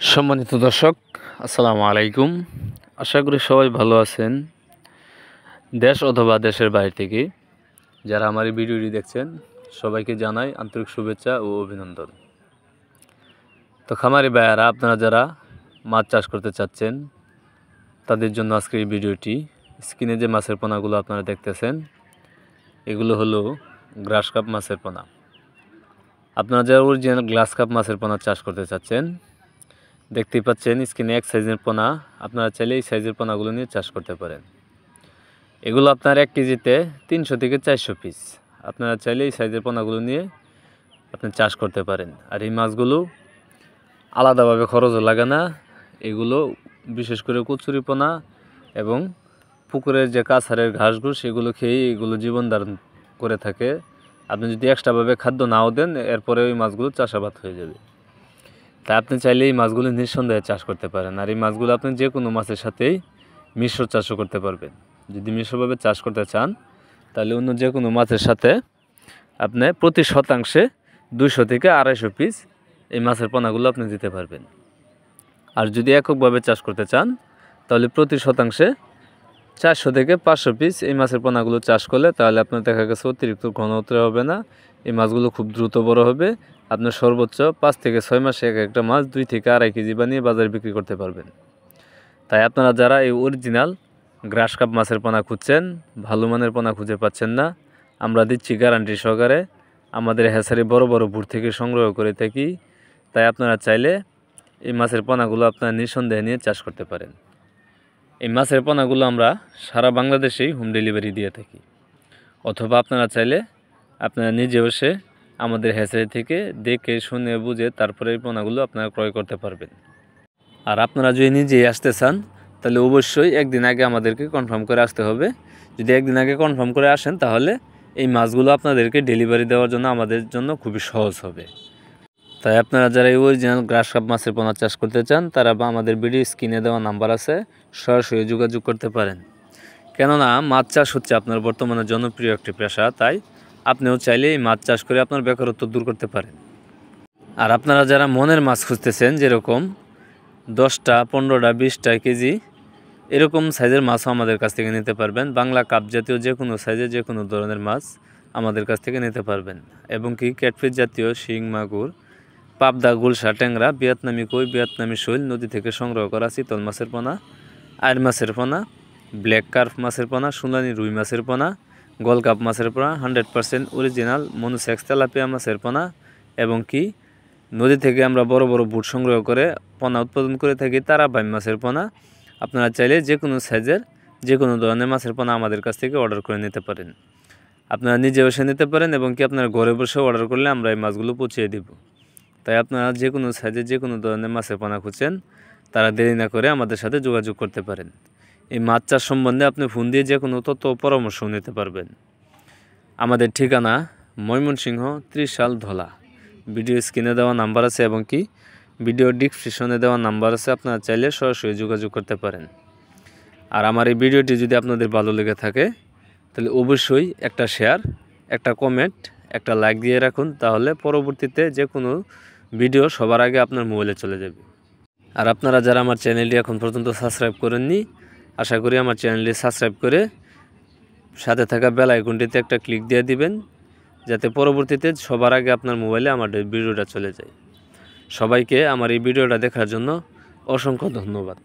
সম্মানিত দর্শক, আসসালামু আলাইকুম। আশা করি সবাই ভালো আছেন। দেশ অথবা দেশের বাইরে থেকে যারা আমার এই ভিডিওটি দেখছেন, সবাইকে জানাই আন্তরিক শুভেচ্ছা ও অভিনন্দন। তো খামারি ভাইয়ারা, আপনারা যারা মাছ চাষ করতে চাচ্ছেন তাদের জন্য আজকের এই ভিডিওটি। স্ক্রিনে যে মাছের পোনাগুলো আপনারা দেখতেছেন, এগুলো হলো গ্রাস কাপ মাছের পোনা। আপনারা যারা অরিজিনাল গ্লাস কাপ মাছের পোনা চাষ করতে চাচ্ছেন, দেখতেই পাচ্ছেন স্ক্রিনে এক সাইজের পোনা। আপনারা চাইলে এই সাইজের পোনাগুলো নিয়ে চাষ করতে পারেন। এগুলো আপনার 1 কেজিতে 300 থেকে 400 পিস। আপনারা চাইলে এই সাইজের পোনাগুলো নিয়ে আপনি চাষ করতে পারেন। আর এই মাছগুলো আলাদাভাবে খরচও লাগে না। এগুলো বিশেষ করে কচুরি পোনা এবং পুকুরের যে কাছারের ঘাসগুলো, সেগুলো খেয়েই এগুলো জীবন ধারণ করে থাকে। আপনি যদি এক্সট্রাভাবে খাদ্য নাও দেন, এরপরে ওই মাছগুলো চাষাবাদ হয়ে যাবে। তাই আপনি চাইলে এই মাছগুলো নিঃসন্দেহে চাষ করতে পারেন। আর এই মাছগুলো আপনি যে কোনো মাছের সাথেই মিশ্র চাষও করতে পারবেন। যদি মিশ্রভাবে চাষ করতে চান, তাহলে অন্য যে কোনো মাছের সাথে আপনি প্রতি শতাংশে 200 থেকে 250 পিস এই মাছের পোনাগুলো আপনি দিতে পারবেন। আর যদি এককভাবে চাষ করতে চান, তাহলে প্রতি শতাংশে 400 থেকে 500 পিস এই মাছের পোনাগুলো চাষ করলে তাহলে আপনার দেখা গেছে অতিরিক্ত ঘনত্ব হবে না। এই মাছগুলো খুব দ্রুত বড় হবে। আপনার সর্বোচ্চ 5 থেকে 6 মাসে একটা মাছ 2 থেকে 2.5 কেজি বানিয়ে বাজারে বিক্রি করতে পারবেন। তাই আপনারা যারা এই অরিজিনাল গ্রাস কাপ মাছের পোনা খুঁজছেন, ভালো মানের পোনা খুঁজে পাচ্ছেন না, আমরা দিচ্ছি গ্যারান্টি সহকারে। আমাদের হ্যাচারি বড় বড় ভুর থেকে সংগ্রহ করে থাকি। তাই আপনারা চাইলে এই মাছের পোনাগুলো আপনারা নিঃসন্দেহে নিয়ে চাষ করতে পারেন। এই মাছের পোনাগুলো আমরা সারা বাংলাদেশেই হোম ডেলিভারি দিয়ে থাকি। অথবা আপনারা চাইলে আপনারা নিজে বসে আমাদের হ্যাচারি থেকে দেখে শুনে বুঝে তারপরে এই পোনাগুলো আপনারা ক্রয় করতে পারবেন। আর আপনারা যদি নিজেই আসতে চান, তাহলে অবশ্যই একদিন আগে আমাদেরকে কনফার্ম করে আসতে হবে। যদি একদিন আগে কনফার্ম করে আসেন, তাহলে এই মাছগুলো আপনাদেরকে ডেলিভারি দেওয়ার জন্য আমাদের জন্য খুবই সহজ হবে। তাই আপনারা যারা এই অরিজিনাল গ্রাস কাপ মাছের পোনা চাষ করতে চান, তারা আমাদের ভিডিও স্ক্রিনে দেওয়া নাম্বার আছে, সরাসরি যোগাযোগ করতে পারেন। কেননা মাছ চাষ হচ্ছে আপনার বর্তমানে জনপ্রিয় একটি পেশা। তাই আপনিও চাইলে এই মাছ চাষ করে আপনার বেকারত্ব দূর করতে পারেন। আর আপনারা যারা মনের মাছ খুঁজতেছেন, যেরকম 10টা 15টা 20টা কেজি এরকম সাইজের মাছও আমাদের কাছ থেকে নিতে পারবেন। বাংলা কাপ জাতীয় যে কোনো সাইজের যে কোনো ধরনের মাছ আমাদের কাছ থেকে নিতে পারবেন। এবং কি ক্যাটফিশ জাতীয় শিং, মাগুর, পাবদা, গুলশা, ট্যাংরা, ভিয়েতনামি কই, ভিয়েতনামি শৈল, নদী থেকে সংগ্রহ করা চিতল মাছের পোনা, আইর মাছের পোনা, ব্ল্যাক কার্প মাছের পোনা, সোনালি রুই মাছের পোনা, গোলকাপ মাছের পোনা, 100% অরিজিনাল মনোসেক্স তেলাপিয়া মাছের পোনা, এবং কি নদী থেকে আমরা বড় বড় বুট সংগ্রহ করে পোনা উৎপাদন করে থাকি তারা বাইম মাছের পোনা। আপনারা চাইলে যে কোনো সাইজের যে কোনো ধরনের মাছের পোনা আমাদের কাছ থেকে অর্ডার করে নিতে পারেন। আপনারা নিজে বসে নিতে পারেন এবং কি আপনারা ঘরে বসে অর্ডার করলে আমরা এই মাছগুলো পৌঁছিয়ে দেব। তাই আপনারা যে কোনো সাইজের যে কোনো ধরনের মাছের পোনা খুঁজছেন, তারা দেরি না করে আমাদের সাথে যোগাযোগ করতে পারেন। এই মাছ চাষ সম্বন্ধে আপনি ফোন দিয়ে যে কোনো তথ্য পরামর্শ নিতে পারবেন। আমাদের ঠিকানা ময়মনসিংহ, ত্রিশাল, ধলা। ভিডিও স্ক্রিনে দেওয়া নাম্বার আছে এবং কি ভিডিও ডিসক্রিপশনে দেওয়া নাম্বার আছে, আপনারা চাইলে সরাসরি যোগাযোগ করতে পারেন। আর আমার এই ভিডিওটি যদি আপনাদের ভালো লেগে থাকে, তাহলে অবশ্যই একটা শেয়ার, একটা কমেন্ট, একটা লাইক দিয়ে রাখুন। তাহলে পরবর্তীতে যে কোনো ভিডিও সবার আগে আপনার মোবাইলে চলে যাবে। আর আপনারা যারা আমার চ্যানেলটি এখন পর্যন্ত সাবস্ক্রাইব করেননি, আশা করি আমার চ্যানেলটি সাবস্ক্রাইব করে সাথে থাকা বেল আইকনটিতে একটা ক্লিক দিয়ে দিবেন, যাতে পরবর্তীতে সবার আগে আপনার মোবাইলে আমার ভিডিওটা চলে যায়। সবাইকে আমার এই ভিডিওটা দেখার জন্য অসংখ্য ধন্যবাদ।